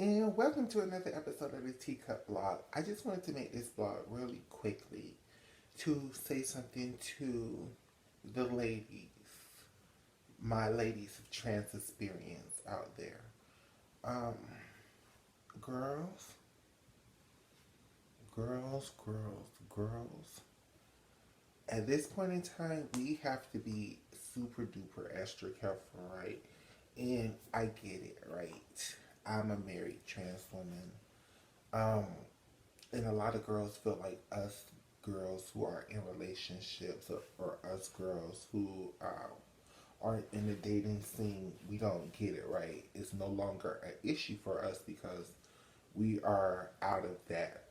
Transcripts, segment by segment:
And welcome to another episode of the Teacup Blog. I just wanted to make this blog really quickly to say something to the ladies, my ladies of trans experience out there. Um, girls, girls. At this point in time, we have to be super duper extra careful, right? And I get it, right? I'm a married trans woman. Um, and a lot of girls feel like us girls who are in relationships or us girls who aren't in the dating scene, we don't get it, right. It's no longer an issue for us because we are out of that,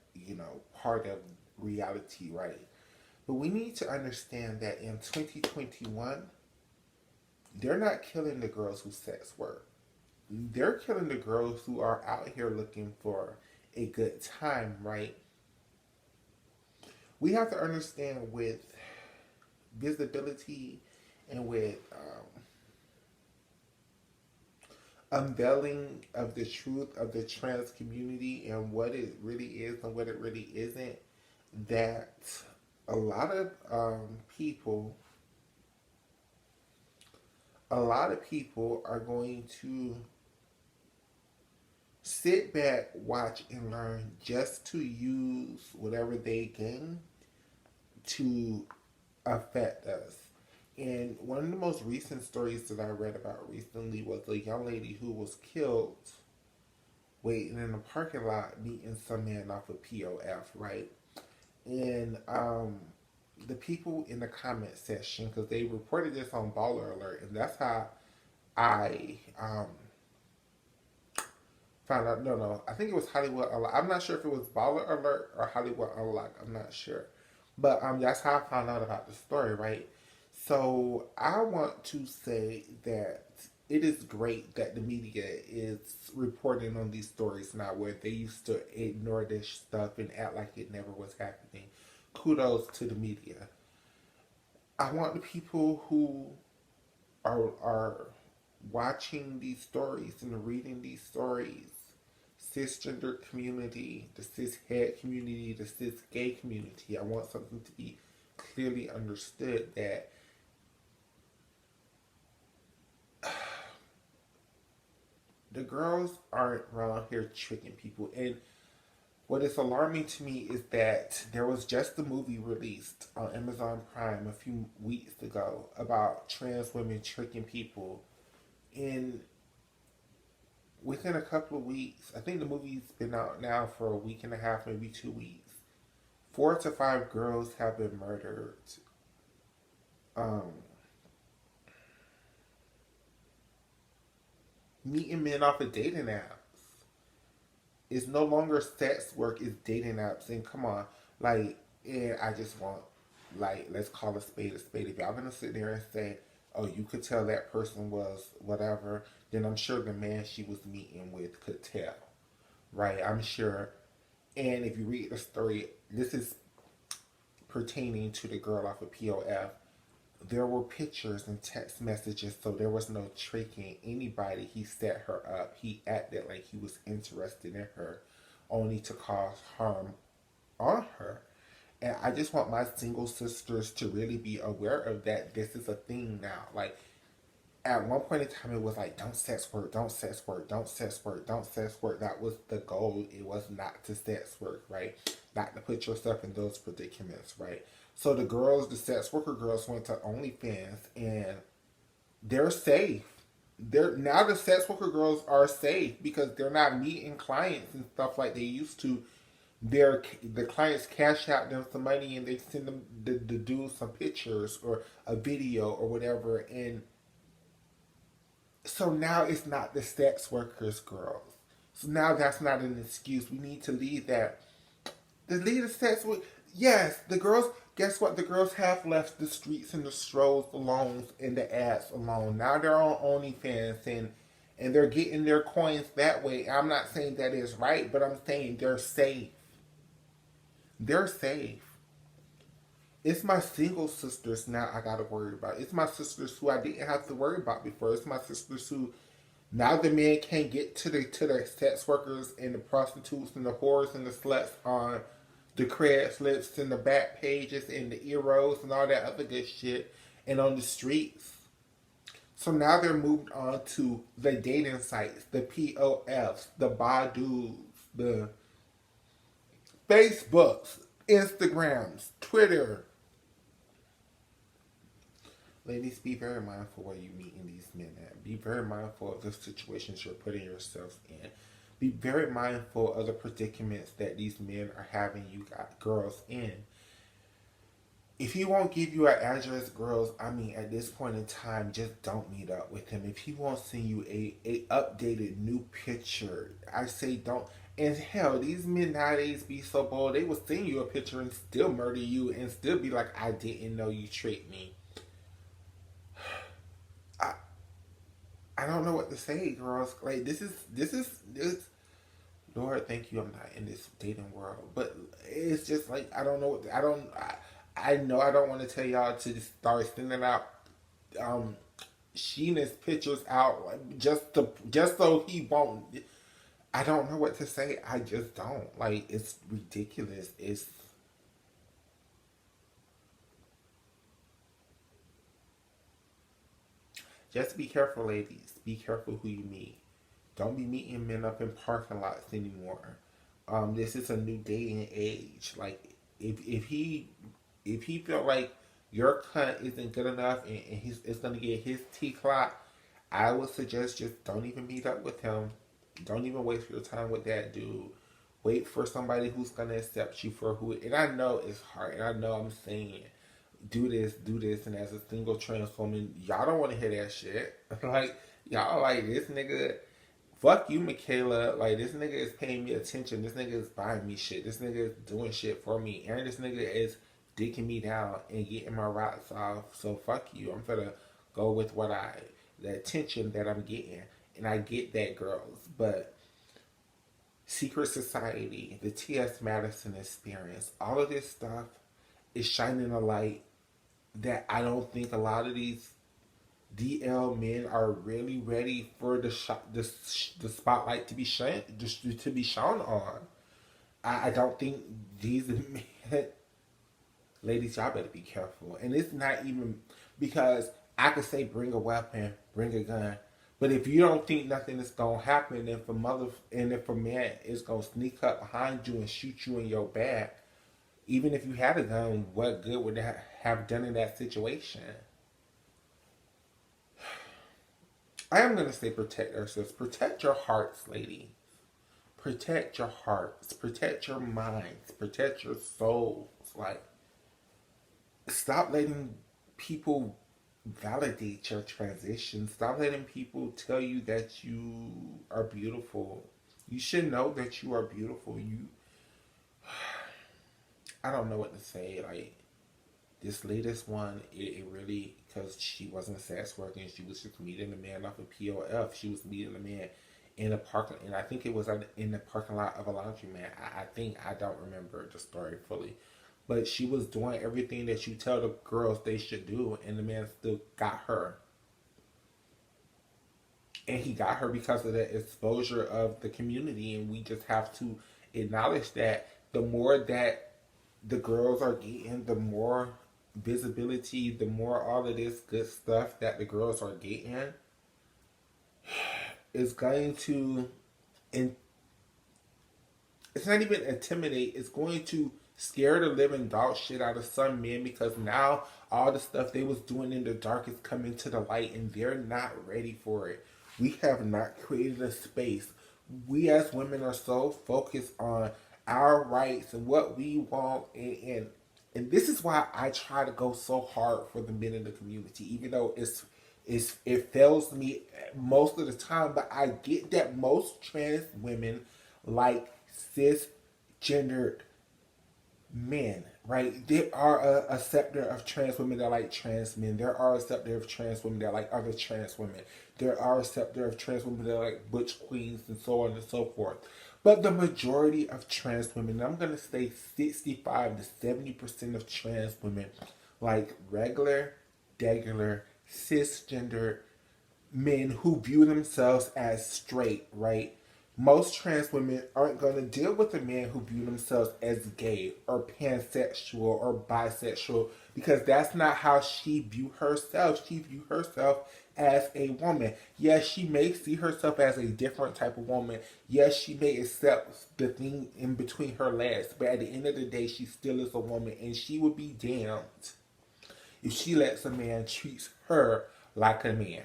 part of reality, right. But we need to understand that in 2021, they're not killing the girls who sex work. They're killing the girls who are out here looking for a good time, right? We have to understand with visibility and with unveiling of the truth of the trans community and what it really is and what it really isn't, that a lot of people, are going to sit back, watch, and learn just to use whatever they gain to affect us. And one of the most recent stories that I read about recently was a young lady who was killed waiting in a parking lot meeting some man off of POF, right? And the people in the comment section, because they reported this on Baller Alert, and that's how I found out. No, I think it was Hollywood Unlocked. I'm not sure if it was Baller Alert or Hollywood Unlocked. I'm not sure, but that's how I found out about the story, right? So I want to say that it is great that the media is reporting on these stories now, where they used to ignore this stuff and act like it never was happening. Kudos to the media. I want the people who are watching these stories and reading these stories, cisgender community, the cishet community, the cis gay community. I want something to be clearly understood that the girls aren't around here tricking people. And what is alarming to me is that there was just a movie released on Amazon Prime a few weeks ago about trans women tricking people. And within a couple of weeks, I think the movie's been out now for a week and a half, maybe 2 weeks. 4 to 5 girls have been murdered. Um, Meeting men off of dating apps. It's no longer sex work, it's dating apps. And come on, like, and I just want, like, let's call a spade a spade. If y'all gonna sit there and say, oh, you could tell that person was whatever, then I'm sure the man she was meeting with could tell, right? I'm sure. And if you read the story, this is pertaining to the girl off of POF. There were pictures and text messages, so there was no tricking anybody. He set her up. He acted like he was interested in her, only to cause harm on her. And I just want my single sisters to really be aware of that. This is a thing now. Like, at one point in time, it was like, don't sex work, don't sex work, don't sex work, don't sex work. That was the goal. It was not to sex work, right? Not to put yourself in those predicaments, right? So the girls, the sex worker girls, went to OnlyFans and they're safe. They're now the sex worker girls are safe because they're not meeting clients and stuff like they used to. The clients cash out them some money and they send them the dude some pictures or a video or whatever. And so now it's not the sex workers girls. So now that's not an excuse. We need to leave that. The lead the sex work. Yes, the girls. Guess what? The girls have left the streets and the strolls alone and the ads alone. Now they're on OnlyFans and they're getting their coins that way. I'm not saying that is right, but I'm saying they're safe. They're safe. It's my single sisters now I gotta worry about. It's my sisters who I didn't have to worry about before. It's my sisters who Now the men can't get to the sex workers and the prostitutes and the whores and the sluts on the Craigslist and the back pages and the eros and all that other good shit and on the streets. So now they're moved on to the dating sites, the POFs, the Badus, the Facebooks, Instagrams, Twitter. Ladies, be very mindful where you meeting these men at. Be very mindful of the situations you're putting yourself in. Be very mindful of the predicaments that these men are having you got girls in. If he won't give you an address, girls, I mean, at this point in time, just don't meet up with him. If he won't send you a updated new picture, I say don't. And hell, these men nowadays be so bold, they will send you a picture and still murder you and still be like, I didn't know you tricked me. I I don't know what to say, girls. Like this. Lord, thank you. I'm not in this dating world, but it's just like I don't know. I know I don't want to tell y'all to just start sending out um Sheena's pictures out just so he won't. I don't know what to say. I just don't. Like it's ridiculous. It's just be careful, ladies. Be careful who you meet. Don't be meeting men up in parking lots anymore. This is a new day and age. Like if he felt like your cunt isn't good enough and he's it's gonna get his T clock, I would suggest just don't even meet up with him. Don't even waste your time with that dude. Wait for somebody who's gonna accept you for who. And I know it's hard, and I know I'm saying do this, and as a single trans woman, y'all don't want to hear that shit. Like y'all like this nigga. Fuck you, Michaela. Like this nigga is paying me attention. This nigga is buying me shit. This nigga is doing shit for me, and this nigga is dicking me down and getting my rocks off. So fuck you. I'm gonna go with the attention that I'm getting, and I get that, girls. But secret society, the T.S. Madison experience, all of this stuff is shining a light that I don't think a lot of these DL men are really ready for the spotlight to be shown to be shown on. I don't think these men, ladies, y'all better be careful. And it's not even because I could say bring a weapon, bring a gun, but if you don't think nothing is gonna happen, if a man is gonna sneak up behind you and shoot you in your back, even if you had a gun, what good would that have done in that situation? I am gonna say protect ourselves. Protect your hearts, lady. Protect your hearts. Protect your minds. Protect your souls. Like, stop letting people validate your transition. Stop letting people tell you that you are beautiful. You should know that you are beautiful. I don't know what to say. Like, this latest one, it really, because she wasn't a sex worker and she was just meeting a man off a POF. She was meeting a man in a parking, and I think it was in the parking lot of a laundromat. I think, I don't remember the story fully. But she was doing everything that you tell the girls they should do, and the man still got her. And he got her because of the exposure of the community, and we just have to acknowledge that the more that the girls are getting, the more visibility, the more all of this good stuff that the girls are getting is going to, and it's not even intimidate, it's going to scare the living dog shit out of some men because now all the stuff they was doing in the dark is coming to the light and they're not ready for it. We have not created a space. We as women are so focused on our rights and what we want, and this is why I try to go so hard for the men in the community, even though it fails me most of the time. But I get that most trans women like cisgendered men, right? There are a sector of trans women that like trans men. There are a sector of trans women that like other trans women. There are a sector of trans women that like butch queens and so on and so forth. But the majority of trans women, I'm going to say 65 to 70% of trans women, like regular, cisgender men who view themselves as straight, right? Most trans women aren't going to deal with a man who view themselves as gay or pansexual or bisexual because that's not how she view herself. She view herself as a woman. Yes, she may see herself as a different type of woman. Yes, she may accept the thing in between her legs, but at the end of the day, she still is a woman, and she would be damned if she lets a man treat her like a man.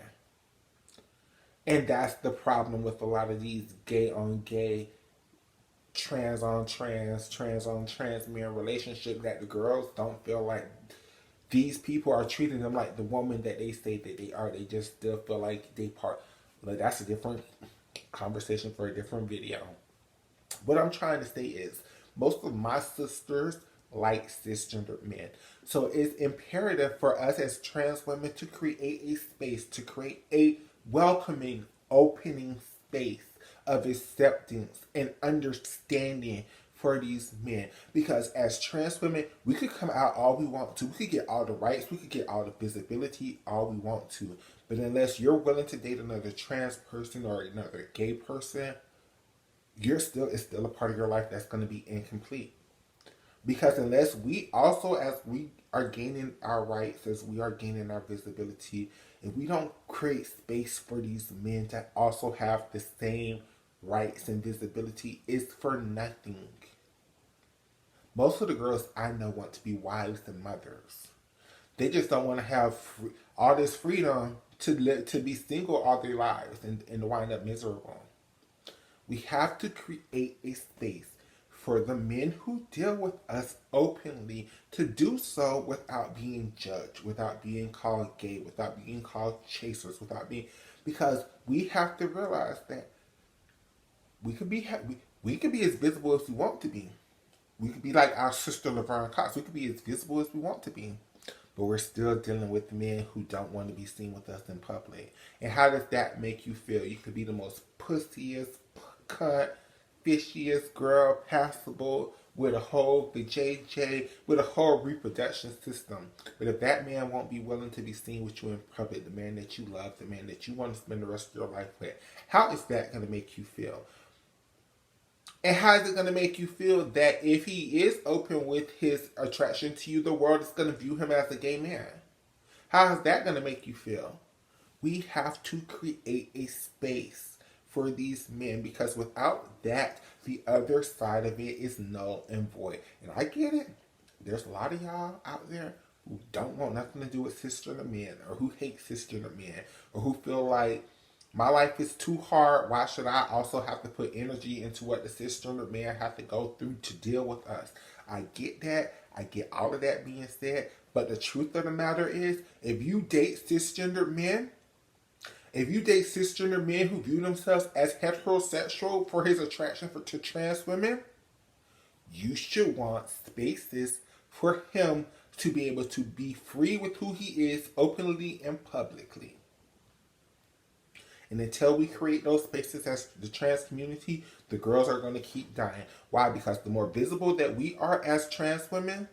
And that's the problem with a lot of these gay on gay, trans on trans, trans on trans men relationship, that the girls don't feel like these people are treating them like the woman that they say that they are. They just still feel like they part. Like, that's a different conversation for a different video. What I'm trying to say is most of my sisters like cisgendered men. So it's imperative for us as trans women to create a space, to create a welcoming, opening space of acceptance and understanding for these men. Because as trans women, we could come out all we want to. We could get all the rights, we could get all the visibility, all we want to. But unless you're willing to date another trans person or another gay person, it's still a part of your life that's going to be incomplete. Because unless we also, as we are gaining our rights, as we are gaining our visibility, if we don't create space for these men to also have the same rights and visibility, it's for nothing. Most of the girls I know want to be wives and mothers. They just don't want to have all this freedom to be single all their lives and wind up miserable. We have to create a space for the men who deal with us openly to do so without being judged, without being called gay, without being called chasers, because we have to realize that we could be as visible as we want to be. We could be like our sister Laverne Cox. We could be as visible as we want to be. But we're still dealing with men who don't want to be seen with us in public. And how does that make you feel? You could be the most pussiest, cunt, fishiest girl passable with the JJ, with a whole reproduction system. But if that man won't be willing to be seen with you in public, the man that you love, the man that you want to spend the rest of your life with, how is that going to make you feel? And how is it going to make you feel that if he is open with his attraction to you, the world is going to view him as a gay man? How is that going to make you feel? We have to create a space for these men, because without that, the other side of it is null and void. And I get it. There's a lot of y'all out there who don't want nothing to do with cisgender men, or who hate cisgender men, or who feel like my life is too hard. Why should I also have to put energy into what the cisgender men have to go through to deal with us? I get that. I get all of that being said. But the truth of the matter is, if you date cisgender men who view themselves as heterosexual for his attraction to trans women, you should want spaces for him to be able to be free with who he is openly and publicly. And until we create those spaces as the trans community, the girls are going to keep dying. Why? Because the more visible that we are as trans women,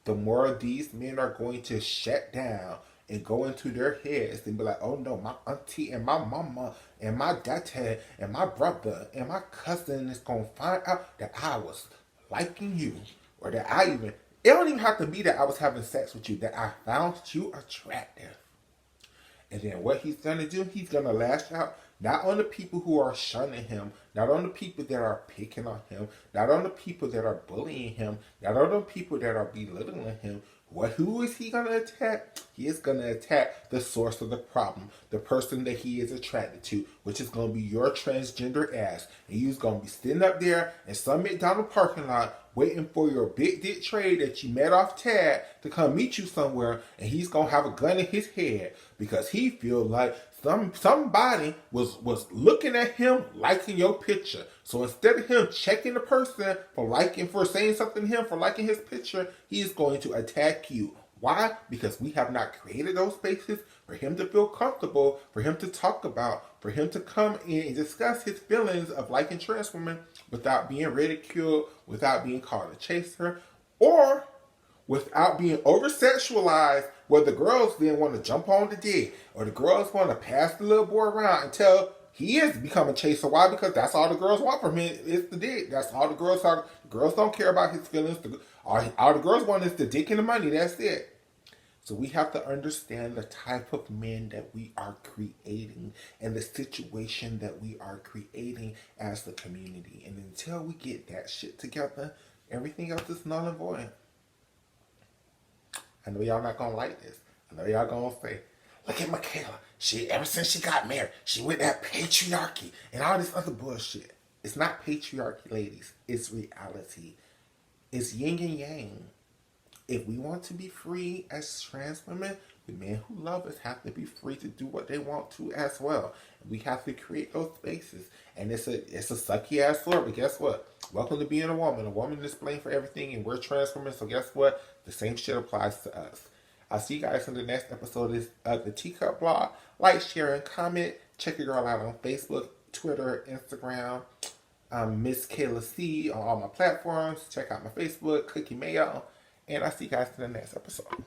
the more these men are going to shut down and go into their heads and be like, oh no, my auntie and my mama and my daddy and my brother and my cousin is going to find out that I was liking you. Or that it don't even have to be that I was having sex with you, that I found you attractive. And then what he's going to do, he's going to lash out not on the people who are shunning him, not on the people that are picking on him, not on the people that are bullying him, not on the people that are belittling him. Who is he going to attack? He is going to attack the source of the problem, the person that he is attracted to, which is going to be your transgender ass. And he's going to be sitting up there in some McDonald's parking lot waiting for your big dick trade that you met off Tad to come meet you somewhere, and he's going to have a gun in his head because he feels like somebody was looking at him liking your picture. So instead of him checking the person for saying something to him, for liking his picture, he is going to attack you. Why? Because we have not created those spaces for him to feel comfortable, for him to talk about, for him to come in and discuss his feelings of liking trans women without being ridiculed, without being called a chaser, or without being over sexualized, where the girls then want to jump on the dick, or the girls want to pass the little boy around until he is becoming chaser. Why? Because that's all the girls want from him is the dick. That's all the girls are. The girls don't care about his feelings. All the girls want is the dick and the money. That's it. So we have to understand the type of men that we are creating and the situation that we are creating as the community. And until we get that shit together, everything else is null and void. I know y'all not gonna like this. I know y'all gonna say, look at Michaela. She ever since she got married, she went that patriarchy and all this other bullshit. It's not patriarchy, ladies. It's reality. It's yin and yang. If we want to be free as trans women, the men who love us have to be free to do what they want to as well. We have to create those spaces. And it's a sucky ass story, but guess what? Welcome to being a woman. A woman is blamed for everything, and we're trans women, so guess what? The same shit applies to us. I'll see you guys in the next episode of the Teacup Blog. Like, share, and comment. Check your girl out on Facebook, Twitter, Instagram. Miss Kayla C on all my platforms. Check out my Facebook, Cookie Mayo. And I'll see you guys in the next episode.